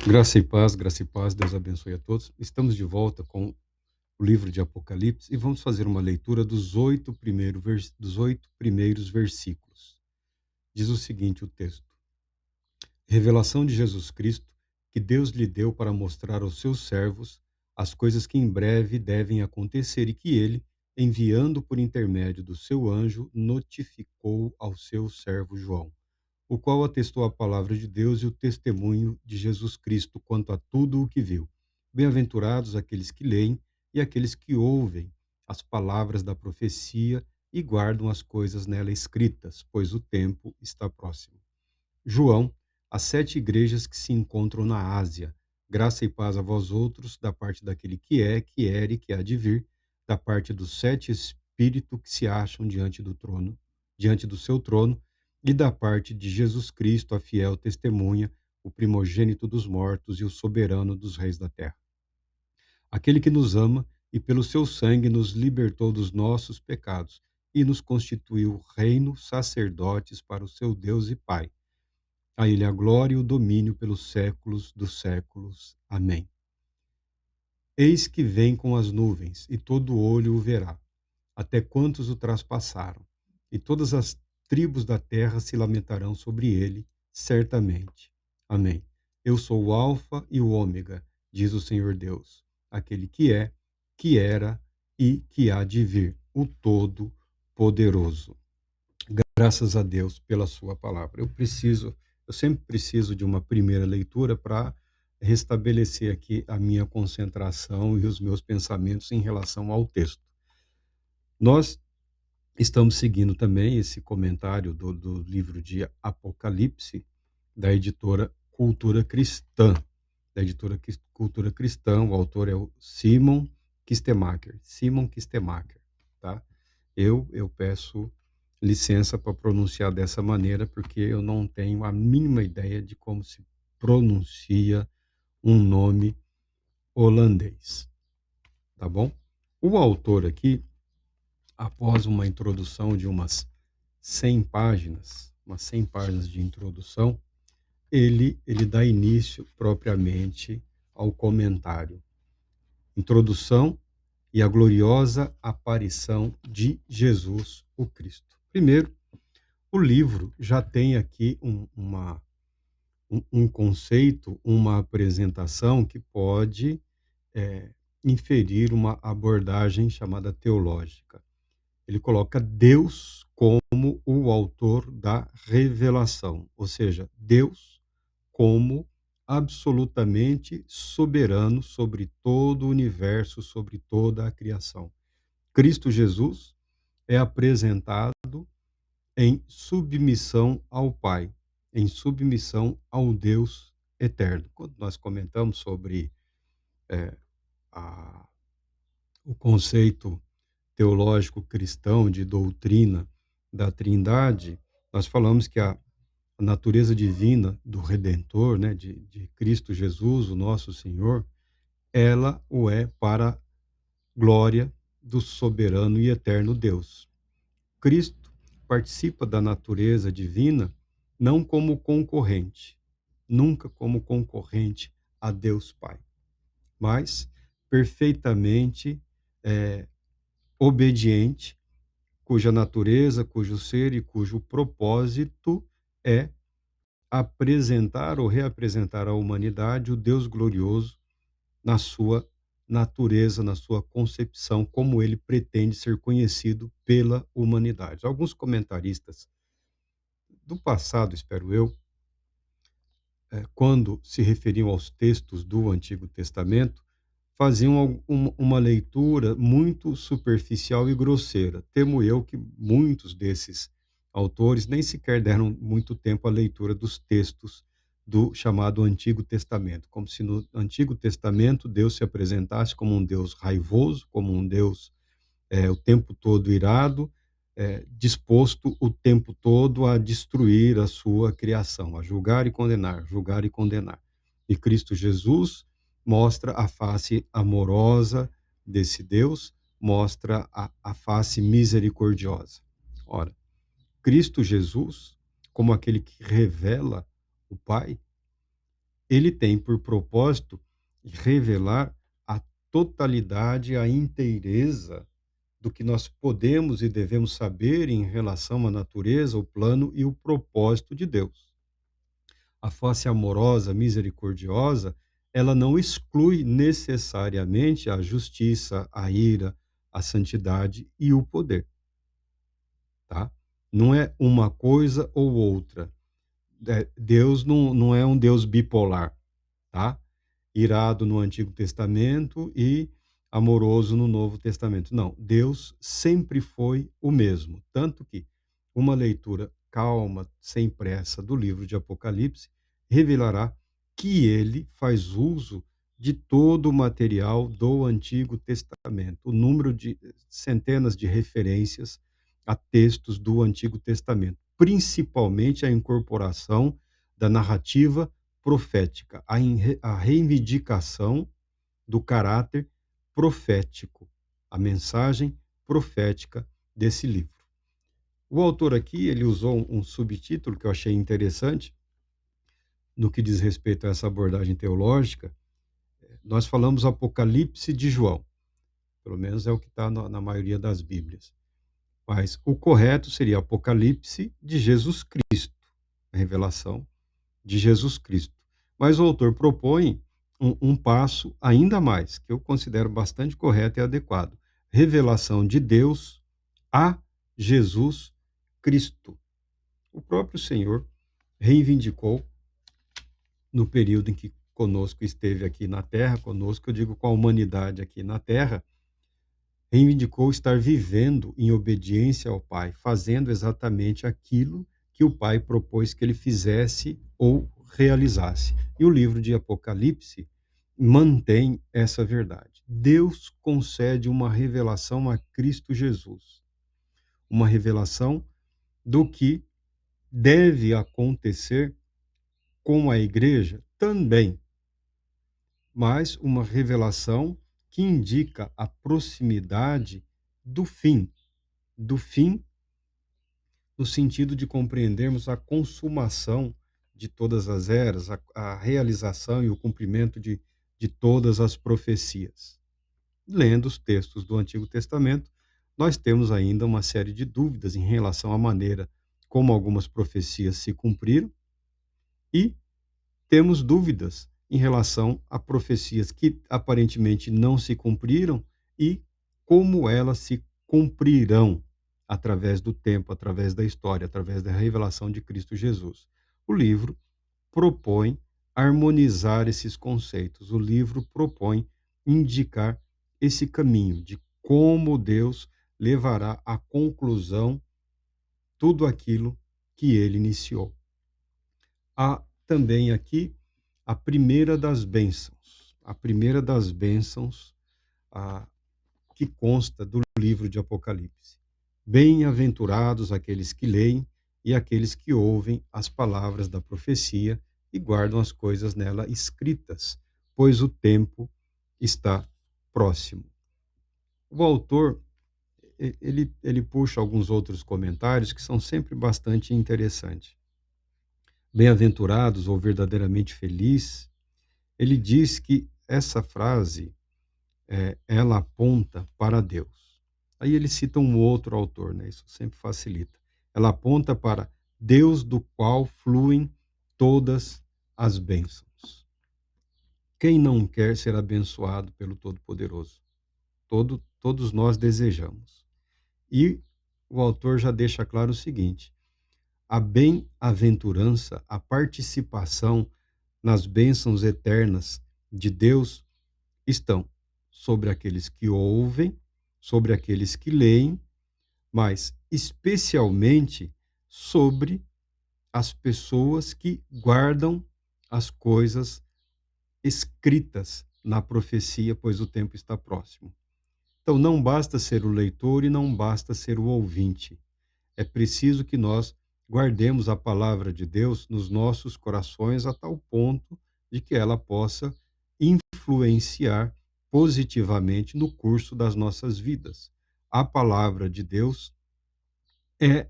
Graça e paz, Deus abençoe a todos. Estamos de volta com o livro de Apocalipse e vamos fazer uma leitura dos 8 primeiros versículos. Diz o seguinte o texto: Revelação de Jesus Cristo, que Deus lhe deu para mostrar aos seus servos as coisas que em breve devem acontecer e que ele, enviando por intermédio do seu anjo, notificou ao seu servo João, o qual atestou a palavra de Deus e o testemunho de Jesus Cristo quanto a tudo o que viu. Bem-aventurados aqueles que leem e aqueles que ouvem as palavras da profecia e guardam as coisas nela escritas, pois o tempo está próximo. João, as 7 igrejas que se encontram na Ásia. Graça e paz a vós outros, da parte daquele que é, que era e que há de vir, da parte dos 7 espíritos que se acham diante do seu trono, e da parte de Jesus Cristo, a fiel testemunha, o primogênito dos mortos e o soberano dos reis da terra. Aquele que nos ama e pelo seu sangue nos libertou dos nossos pecados e nos constituiu reino, sacerdotes para o seu Deus e Pai. A ele a glória e o domínio pelos séculos dos séculos. Amém. Eis que vem com as nuvens, e todo olho o verá, até quantos o traspassaram, e todas as tribos da terra se lamentarão sobre ele, certamente. Amém. Eu sou o Alfa e o Ômega, diz o Senhor Deus, aquele que é, que era e que há de vir, o Todo-Poderoso. Graças a Deus pela sua palavra. Eu sempre preciso de uma primeira leitura para restabelecer aqui a minha concentração e os meus pensamentos em relação ao texto. Nós estamos seguindo também esse comentário do livro de Apocalipse, da editora Cultura Cristã. O autor é o Simon Kistemaker. Tá? Eu peço licença para pronunciar dessa maneira, porque eu não tenho a mínima ideia de como se pronuncia um nome holandês, tá bom? O autor aqui, após uma introdução de umas 100 páginas de introdução, ele dá início propriamente ao comentário. Introdução e a gloriosa aparição de Jesus, o Cristo. Primeiro, o livro já tem aqui um conceito, uma apresentação que pode inferir uma abordagem chamada teológica. Ele coloca Deus como o autor da revelação, ou seja, Deus como absolutamente soberano sobre todo o universo, sobre toda a criação. Cristo Jesus é apresentado em submissão ao Pai, em submissão ao Deus eterno. Quando nós comentamos sobre a, o conceito teológico cristão de doutrina da Trindade, nós falamos que a natureza divina do Redentor, né, de Cristo Jesus, o nosso Senhor, ela o é para glória do soberano e eterno Deus. Cristo participa da natureza divina não como concorrente, nunca como concorrente a Deus Pai, mas perfeitamente obediente, cuja natureza, cujo ser e cujo propósito é apresentar ou reapresentar à humanidade o Deus glorioso na sua natureza, na sua concepção, como ele pretende ser conhecido pela humanidade. Alguns comentaristas do passado, espero eu, quando se referiam aos textos do Antigo Testamento, faziam uma leitura muito superficial e grosseira. Temo eu que muitos desses autores nem sequer deram muito tempo à leitura dos textos do chamado Antigo Testamento, como se no Antigo Testamento Deus se apresentasse como um Deus raivoso, como um Deus o tempo todo irado, disposto o tempo todo a destruir a sua criação, a julgar e condenar, julgar e condenar. E Cristo Jesus mostra a face amorosa desse Deus, mostra a face misericordiosa. Ora, Cristo Jesus, como aquele que revela o Pai, ele tem por propósito revelar a totalidade, a inteireza do que nós podemos e devemos saber em relação à natureza, o plano e o propósito de Deus. A face amorosa, misericordiosa, ela não exclui necessariamente a justiça, a ira, a santidade e o poder, tá? Não é uma coisa ou outra. Deus não é um Deus bipolar, tá? Irado no Antigo Testamento e amoroso no Novo Testamento. Não, Deus sempre foi o mesmo. Tanto que uma leitura calma, sem pressa, do livro de Apocalipse revelará que ele faz uso de todo o material do Antigo Testamento, o número de centenas de referências a textos do Antigo Testamento, principalmente a incorporação da narrativa profética, a reivindicação do caráter profético, a mensagem profética desse livro. O autor aqui, ele usou um subtítulo que eu achei interessante, no que diz respeito a essa abordagem teológica. Nós falamos Apocalipse de João, pelo menos é o que está na maioria das Bíblias. Mas o correto seria Apocalipse de Jesus Cristo, a revelação de Jesus Cristo. Mas o autor propõe um passo ainda mais, que eu considero bastante correto e adequado. Revelação de Deus a Jesus Cristo. O próprio Senhor reivindicou, no período em que conosco esteve aqui na Terra, conosco, eu digo com a humanidade aqui na Terra, reivindicou estar vivendo em obediência ao Pai, fazendo exatamente aquilo que o Pai propôs que ele fizesse ou realizasse. E o livro de Apocalipse mantém essa verdade. Deus concede uma revelação a Cristo Jesus, uma revelação do que deve acontecer com a igreja também, mas uma revelação que indica a proximidade do fim no sentido de compreendermos a consumação de todas as eras, a realização e o cumprimento de todas as profecias. Lendo os textos do Antigo Testamento, nós temos ainda uma série de dúvidas em relação à maneira como algumas profecias se cumpriram e temos dúvidas em relação a profecias que aparentemente não se cumpriram e como elas se cumprirão através do tempo, através da história, através da revelação de Cristo Jesus. O livro propõe harmonizar esses conceitos. O livro propõe indicar esse caminho de como Deus levará à conclusão tudo aquilo que ele iniciou. Há também aqui a primeira das bênçãos. A primeira das bênçãos que consta do livro de Apocalipse. Bem-aventurados aqueles que leem e aqueles que ouvem as palavras da profecia e guardam as coisas nela escritas, pois o tempo está próximo. O autor, ele puxa alguns outros comentários que são sempre bastante interessantes. Bem-aventurados ou verdadeiramente feliz, ele diz que essa frase, ela aponta para Deus. Aí ele cita um outro autor, né? Isso sempre facilita. Ela aponta para Deus do qual fluem todas as bênçãos. Quem não quer ser abençoado pelo Todo-Poderoso? Todos nós desejamos. E o autor já deixa claro o seguinte: a bem-aventurança, a participação nas bênçãos eternas de Deus estão sobre aqueles que ouvem, sobre aqueles que leem, mas especialmente sobre as pessoas que guardam as coisas escritas na profecia, pois o tempo está próximo. Então, não basta ser o leitor e não basta ser o ouvinte. É preciso que nós guardemos a palavra de Deus nos nossos corações a tal ponto de que ela possa influenciar positivamente no curso das nossas vidas. A palavra de Deus é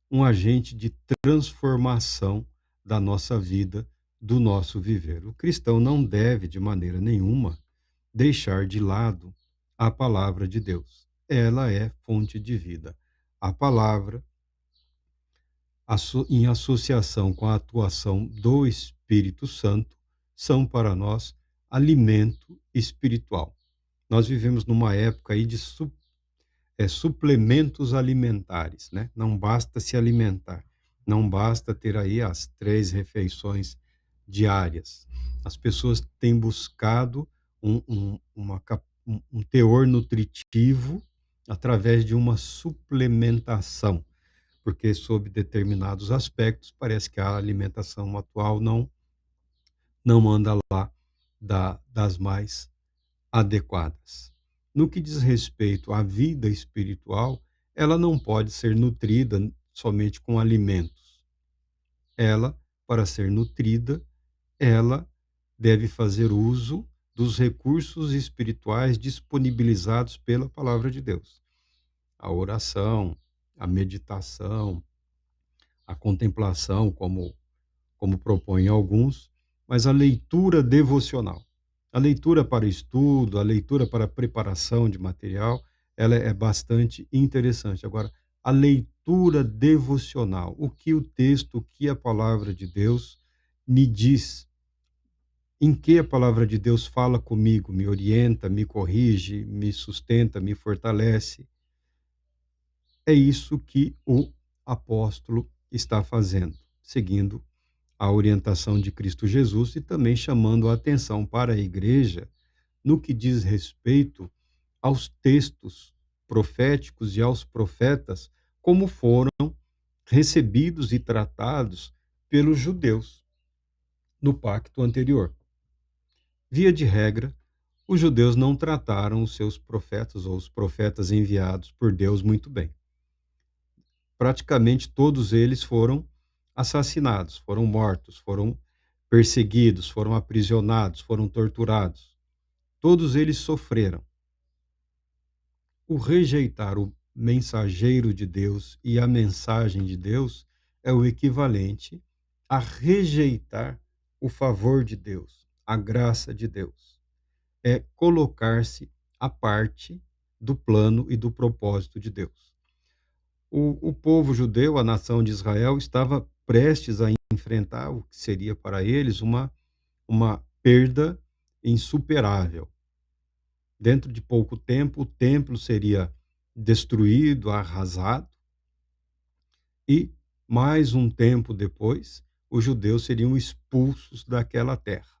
um agente de transformação da nossa vida do nosso viver. O cristão não deve, de maneira nenhuma, deixar de lado a palavra de Deus. Ela é fonte de vida. A palavra, em associação com a atuação do Espírito Santo, são para nós alimento espiritual. Nós vivemos numa época aí de suplementos alimentares, né? Não basta se alimentar, não basta ter aí as 3 refeições diárias. As pessoas têm buscado um teor nutritivo através de uma suplementação, porque sob determinados aspectos parece que a alimentação atual não anda lá das mais adequadas. No que diz respeito à vida espiritual, ela não pode ser nutrida somente com alimentos. Ela, para ser nutrida, ela deve fazer uso dos recursos espirituais disponibilizados pela palavra de Deus. A oração, a meditação, a contemplação, como propõem alguns, mas a leitura devocional. A leitura para estudo, a leitura para preparação de material, ela é bastante interessante. Agora, a leitura devocional, o que o texto, o que a palavra de Deus me diz, em que a palavra de Deus fala comigo, me orienta, me corrige, me sustenta, me fortalece. É isso que o apóstolo está fazendo, seguindo a orientação de Cristo Jesus e também chamando a atenção para a igreja no que diz respeito aos textos proféticos e aos profetas, como foram recebidos e tratados pelos judeus no pacto anterior. Via de regra, os judeus não trataram os seus profetas ou os profetas enviados por Deus muito bem. Praticamente todos eles foram assassinados, foram mortos, foram perseguidos, foram aprisionados, foram torturados. Todos eles sofreram. O rejeitar o mensageiro de Deus e a mensagem de Deus é o equivalente a rejeitar o favor de Deus, a graça de Deus. É colocar-se à parte do plano e do propósito de Deus. O povo judeu, a nação de Israel, estava prestes a enfrentar o que seria para eles uma perda insuperável. Dentro de pouco tempo, o templo seria destruído, arrasado, e mais um tempo depois, os judeus seriam expulsos daquela terra.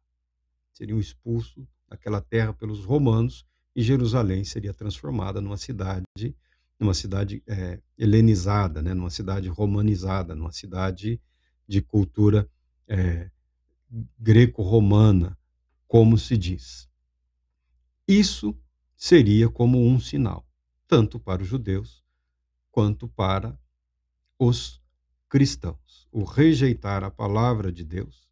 Seriam expulsos daquela terra pelos romanos e Jerusalém seria transformada numa cidade helenizada, né? Numa cidade romanizada, numa cidade de cultura eh, greco-romana, como se diz. Isso seria como um sinal, tanto para os judeus quanto para os cristãos. O rejeitar a palavra de Deus,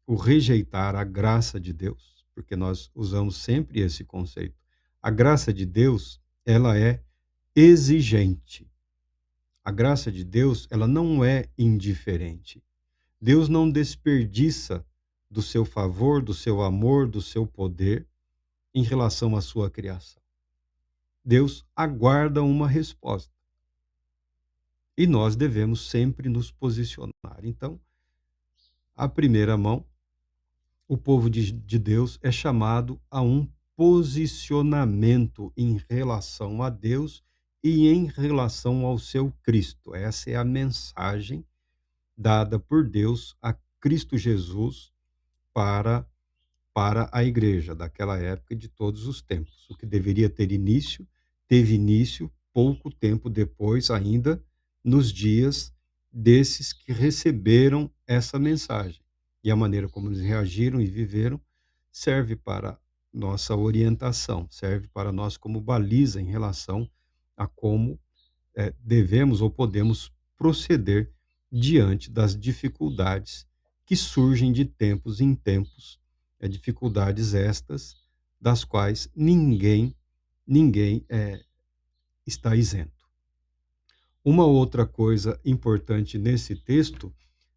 o rejeitar a graça de Deus, porque nós usamos sempre esse conceito. A graça de Deus, ela é exigente. A graça de Deus, ela não é indiferente. Deus não desperdiça do seu favor, do seu amor, do seu poder em relação à sua criação. Deus aguarda uma resposta. E nós devemos sempre nos posicionar. Então, à primeira mão, o povo de Deus é chamado a um posicionamento em relação a Deus e em relação ao seu Cristo. Essa é a mensagem dada por Deus a Cristo Jesus para a igreja daquela época e de todos os tempos. O que deveria ter início, teve início pouco tempo depois, ainda nos dias desses que receberam essa mensagem. E a maneira como eles reagiram e viveram serve para nossa orientação, serve para nós como baliza em relação a como devemos ou podemos proceder diante das dificuldades que surgem de tempos em tempos, dificuldades estas das quais ninguém está isento. Uma outra coisa importante nesse texto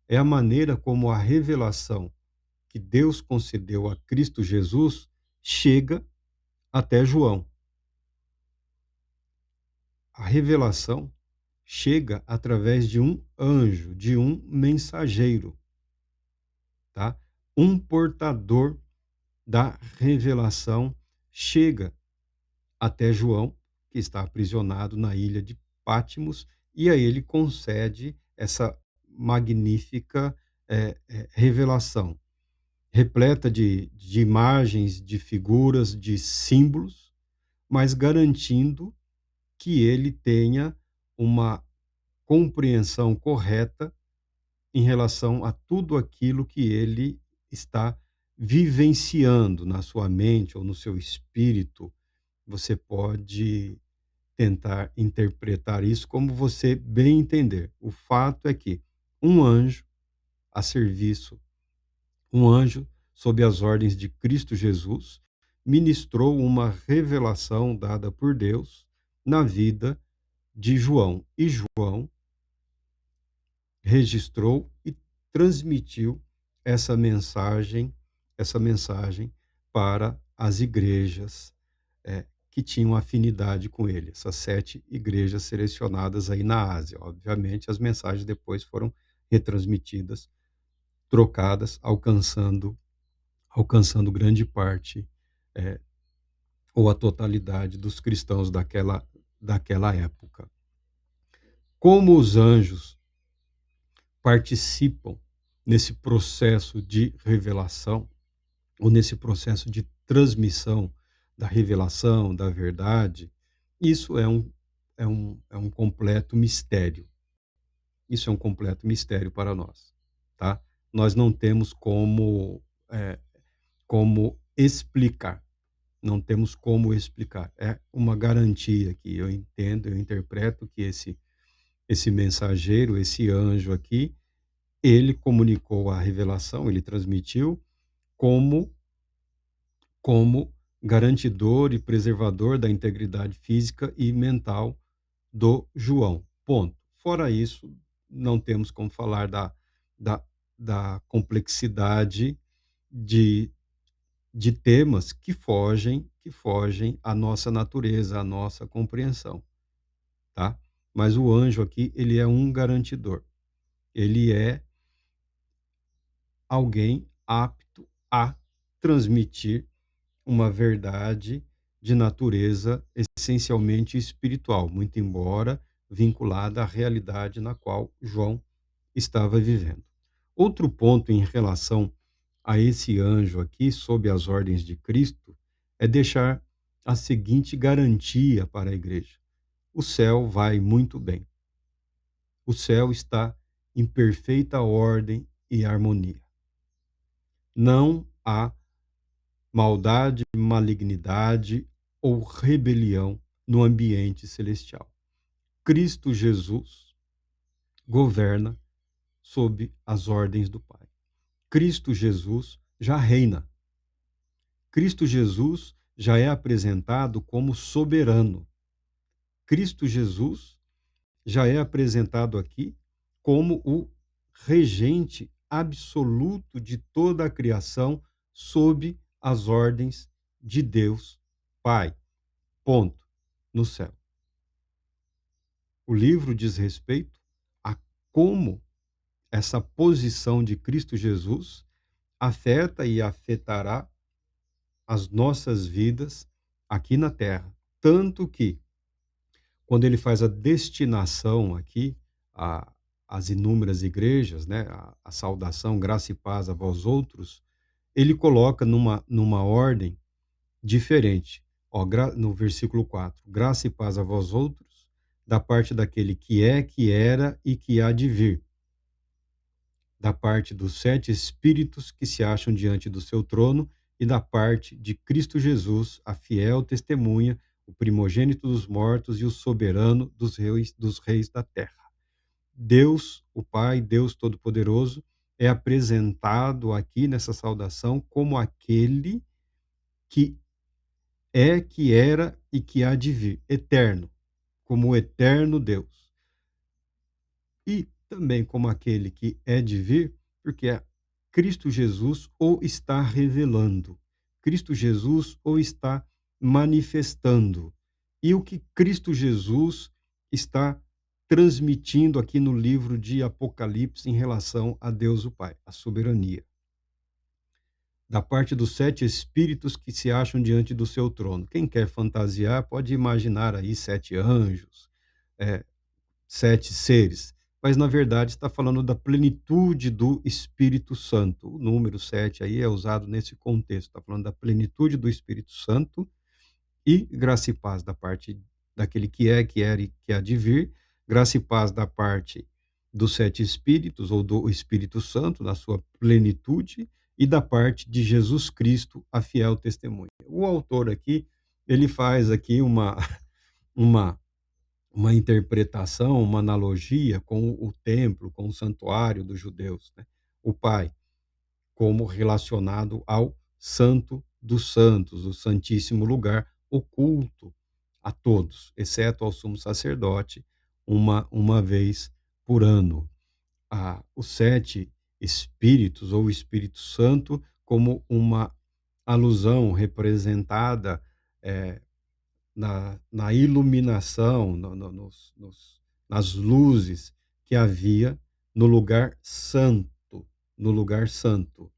é a maneira como a revelação que Deus concedeu a Cristo Jesus chega até João. A revelação chega através de um anjo, de um mensageiro, tá? Um portador da revelação chega até João, que está aprisionado na ilha de Patmos, e a ele concede essa magnífica revelação, repleta de imagens, de figuras, de símbolos, mas garantindo que ele tenha uma compreensão correta em relação a tudo aquilo que ele está vivenciando na sua mente ou no seu espírito. Você pode tentar interpretar isso como você bem entender. O fato é que um anjo a serviço, um anjo sob as ordens de Cristo Jesus, ministrou uma revelação dada por Deus na vida de João. E João registrou e transmitiu essa mensagem para as igrejas que tinham afinidade com ele, essas 7 igrejas selecionadas aí na Ásia. Obviamente, as mensagens depois foram retransmitidas, trocadas, alcançando grande parte eh, ou a totalidade dos cristãos daquela época. Como os anjos participam nesse processo de revelação, ou nesse processo de transmissão da revelação, da verdade, isso é um completo mistério. Isso é um completo mistério para nós, tá? Nós não temos eh, como explicar, não temos como explicar. É uma garantia que eu entendo, eu interpreto que esse mensageiro, esse anjo aqui, ele comunicou a revelação, ele transmitiu como como garantidor e preservador da integridade física e mental do João. Ponto. Fora isso, não temos como falar da, da complexidade de, de temas que fogem à nossa natureza, à nossa compreensão, tá? Mas o anjo aqui, ele é um garantidor. Ele é alguém apto a transmitir uma verdade de natureza essencialmente espiritual, muito embora vinculada à realidade na qual João estava vivendo. Outro ponto em relação a esse anjo aqui, sob as ordens de Cristo, é deixar a seguinte garantia para a igreja: o céu vai muito bem. O céu está em perfeita ordem e harmonia. Não há maldade, malignidade ou rebelião no ambiente celestial. Cristo Jesus governa sob as ordens do Pai. Cristo Jesus já reina. Cristo Jesus já é apresentado como soberano. Cristo Jesus já é apresentado aqui como o regente absoluto de toda a criação sob as ordens de Deus Pai. Ponto. No céu. O livro diz respeito a como essa posição de Cristo Jesus afeta e afetará as nossas vidas aqui na terra. Tanto que, quando ele faz a destinação aqui, às inúmeras igrejas, né, a saudação, graça e paz a vós outros, ele coloca numa ordem diferente. Ó, no versículo 4, graça e paz a vós outros, da parte daquele que é, que era e que há de vir, da parte dos 7 espíritos que se acham diante do seu trono e da parte de Cristo Jesus, a fiel testemunha, o primogênito dos mortos e o soberano dos reis da terra. Deus, o Pai, Deus Todo-Poderoso, é apresentado aqui nessa saudação como aquele que é, que era e que há de vir, eterno, como o eterno Deus. E também como aquele que é de vir, porque Cristo Jesus ou está revelando, Cristo Jesus ou está manifestando, e o que Cristo Jesus está transmitindo aqui no livro de Apocalipse em relação a Deus o Pai, a soberania. Da parte dos 7 espíritos que se acham diante do seu trono. Quem quer fantasiar pode imaginar aí 7 anjos, eh, 7 seres, mas na verdade está falando da plenitude do Espírito Santo. O número 7 aí é usado nesse contexto, está falando da plenitude do Espírito Santo e graça e paz da parte daquele que é, que era e que há de vir, graça e paz da parte dos 7 espíritos ou do Espírito Santo, na sua plenitude, e da parte de Jesus Cristo, a fiel testemunha. O autor aqui, ele faz aqui uma uma interpretação, uma analogia com o templo, com o santuário dos judeus, né? O Pai como relacionado ao Santo dos Santos, o Santíssimo Lugar, oculto a todos, exceto ao sumo sacerdote, uma vez por ano. Os 7 Espíritos, ou o Espírito Santo, como uma alusão representada na iluminação, nas luzes que havia no lugar santo, no lugar santo.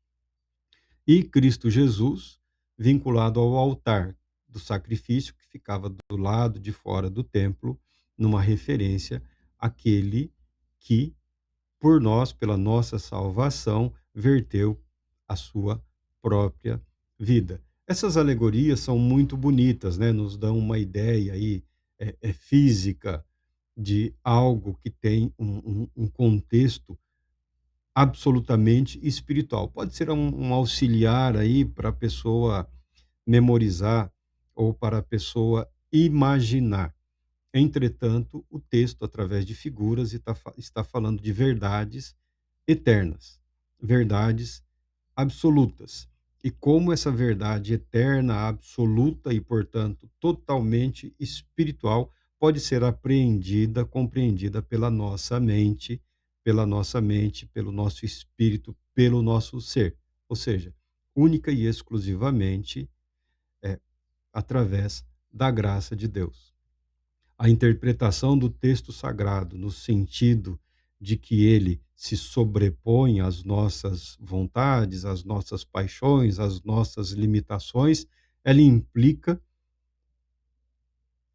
E Cristo Jesus, vinculado ao altar do sacrifício, que ficava do lado de fora do templo, numa referência àquele que, por nós, pela nossa salvação, verteu a sua própria vida. Essas alegorias são muito bonitas, né? Nos dão uma ideia aí, física de algo que tem um contexto absolutamente espiritual. Pode ser um auxiliar aí para a pessoa memorizar ou para a pessoa imaginar. Entretanto, o texto, através de figuras, está falando de verdades eternas, verdades absolutas. E como essa verdade eterna, absoluta e, portanto, totalmente espiritual pode ser apreendida, compreendida pela nossa mente, pelo nosso espírito, pelo nosso ser. Ou seja, única e exclusivamente é, através da graça de Deus. A interpretação do texto sagrado, no sentido de que ele se sobrepõe às nossas vontades, às nossas paixões, às nossas limitações, ela implica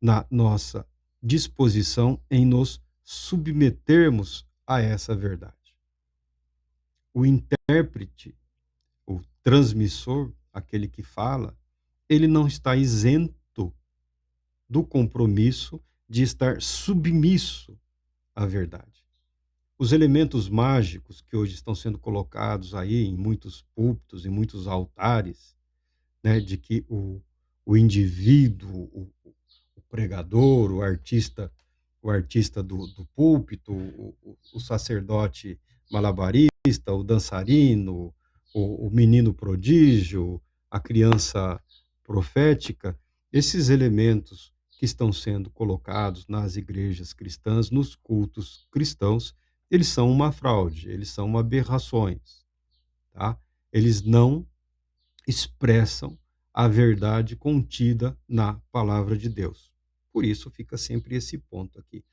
na nossa disposição em nos submetermos a essa verdade. O intérprete, o transmissor, aquele que fala, ele não está isento do compromisso de estar submisso à verdade. Os elementos mágicos que hoje estão sendo colocados aí em muitos púlpitos, em muitos altares, né, de que o indivíduo, o pregador, o artista do púlpito, o sacerdote malabarista, o dançarino, o menino prodígio, a criança profética, esses elementos que estão sendo colocados nas igrejas cristãs, nos cultos cristãos, eles são uma fraude, eles são aberrações, tá? Eles não expressam a verdade contida na palavra de Deus. Por isso fica sempre esse ponto aqui.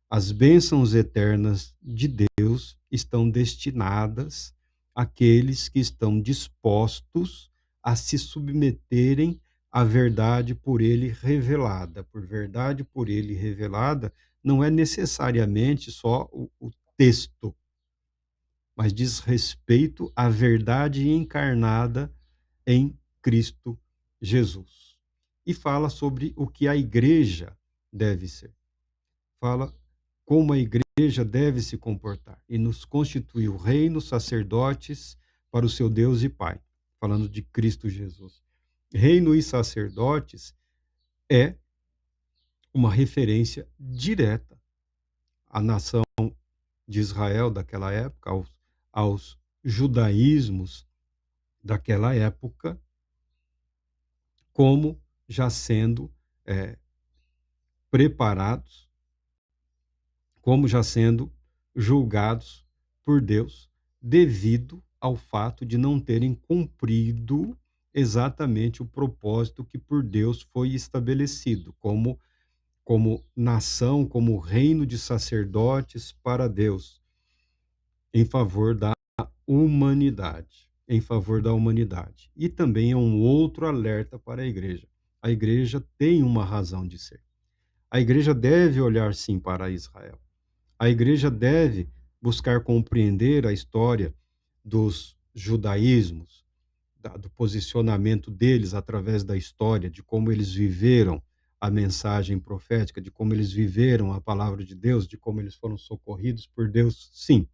As bênçãos eternas de Deus estão destinadas àqueles que estão dispostos a se submeterem à verdade por ele revelada. Por verdade por ele revelada, não é necessariamente só o texto, mas diz respeito à verdade encarnada em Cristo Jesus. E fala sobre o que a igreja deve ser. Fala como a igreja deve se comportar e nos constituiu reino, sacerdotes para o seu Deus e Pai, falando de Cristo Jesus. Reino e sacerdotes é uma referência direta à nação de Israel daquela época, aos judaísmos daquela época, como já sendo preparados, como já sendo julgados por Deus, devido ao fato de não terem cumprido exatamente o propósito que por Deus foi estabelecido, como nação, como reino de sacerdotes para Deus, em favor da humanidade, em favor da humanidade. E também é um outro alerta para a igreja. A igreja tem uma razão de ser. A igreja deve olhar sim para Israel. A igreja deve buscar compreender a história dos judaísmos, do posicionamento deles através da história, de como eles viveram a mensagem profética, de como eles viveram a palavra de Deus, de como eles foram socorridos por Deus, sim.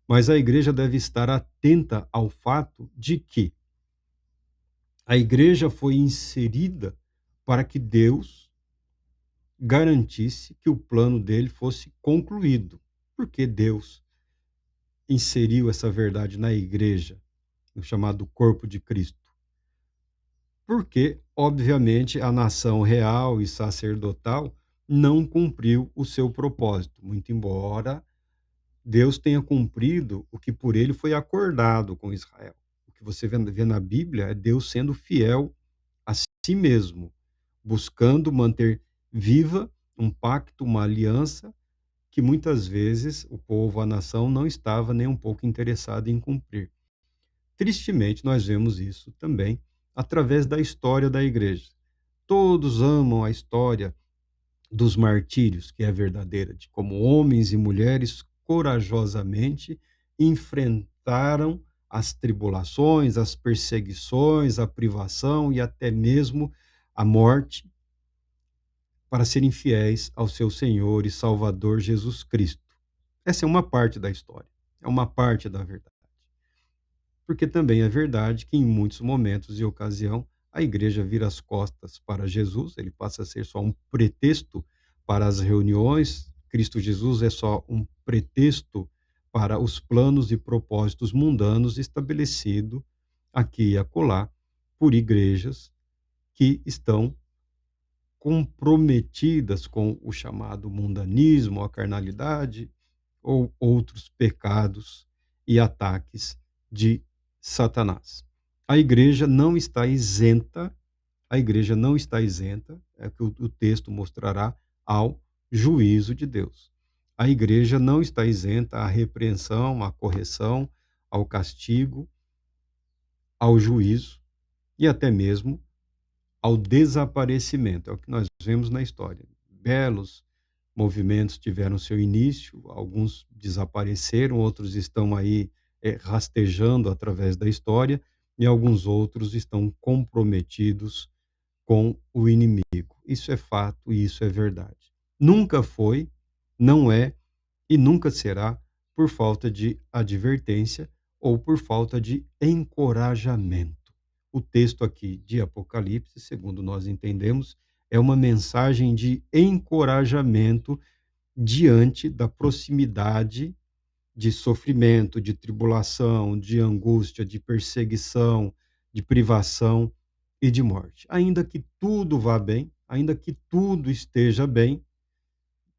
Mas a igreja deve estar atenta ao fato de que a igreja foi inserida para que Deus garantisse que o plano dele fosse concluído. Porque Deus inseriu essa verdade na igreja, no chamado corpo de Cristo? Porque, obviamente, a nação real e sacerdotal não cumpriu o seu propósito, muito embora Deus tenha cumprido o que por ele foi acordado com Israel. O que você vê na Bíblia é Deus sendo fiel a si mesmo, buscando manter viva um pacto, uma aliança que muitas vezes o povo, a nação, não estava nem um pouco interessado em cumprir. Tristemente, nós vemos isso também através da história da igreja. Todos amam a história dos martírios, que é verdadeira, de como homens e mulheres corajosamente enfrentaram as tribulações, as perseguições, a privação e até mesmo a morte para serem fiéis ao seu Senhor e Salvador Jesus Cristo. Essa é uma parte da história, é uma parte da verdade. Porque também é verdade que em muitos momentos e ocasião a igreja vira as costas para Jesus, ele passa a ser só um pretexto para as reuniões, Cristo Jesus é só um pretexto para os planos e propósitos mundanos estabelecidos aqui e acolá por igrejas que estão comprometidas com o chamado mundanismo, a carnalidade ou outros pecados e ataques de Satanás. A igreja não está isenta, a igreja não está isenta, é o que o texto mostrará, ao juízo de Deus. A igreja não está isenta à repreensão, à correção, ao castigo, ao juízo e até mesmo ao desaparecimento. É o que nós vemos na história. Belos movimentos tiveram seu início, alguns desapareceram, outros estão aí rastejando através da história, e alguns outros estão comprometidos com o inimigo. Isso é fato e isso é verdade. Nunca foi, não é e nunca será por falta de advertência ou por falta de encorajamento. O texto aqui de Apocalipse, segundo nós entendemos, é uma mensagem de encorajamento diante da proximidade de sofrimento, de tribulação, de angústia, de perseguição, de privação e de morte. Ainda que tudo vá bem, ainda que tudo esteja bem,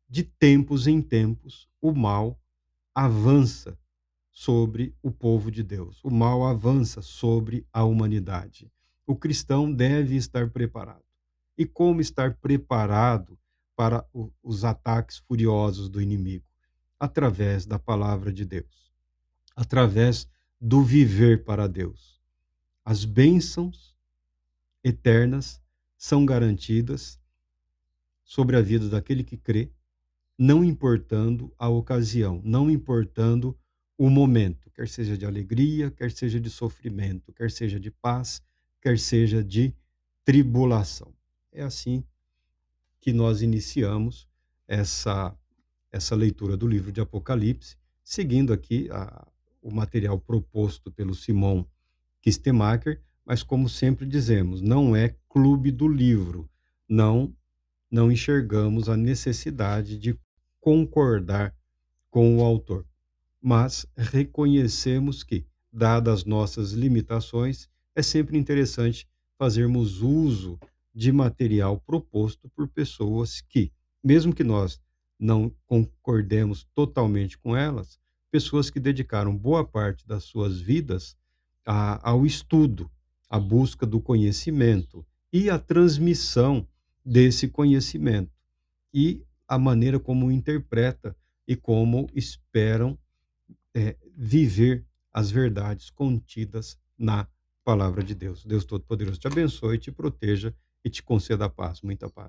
de tempos em tempos o mal avança sobre o povo de Deus. O mal avança sobre a humanidade. O cristão deve estar preparado. E como estar preparado para os ataques furiosos do inimigo? Através da palavra de Deus, através do viver para Deus. As bênçãos eternas são garantidas sobre a vida daquele que crê, não importando a ocasião, não importando o momento, quer seja de alegria, quer seja de sofrimento, quer seja de paz, quer seja de tribulação. É assim que nós iniciamos essa leitura do livro de Apocalipse, seguindo aqui o material proposto pelo Simon Kistemacher, mas como sempre dizemos, não é clube do livro, não enxergamos a necessidade de concordar com o autor, mas reconhecemos que, dadas nossas limitações, é sempre interessante fazermos uso de material proposto por pessoas que, mesmo que nós não concordemos totalmente com elas, pessoas que dedicaram boa parte das suas vidas ao estudo, à busca do conhecimento e à transmissão desse conhecimento e a maneira como interpreta e como esperam viver as verdades contidas na palavra de Deus. Deus Todo-Poderoso te abençoe, te proteja e te conceda a paz, muita paz.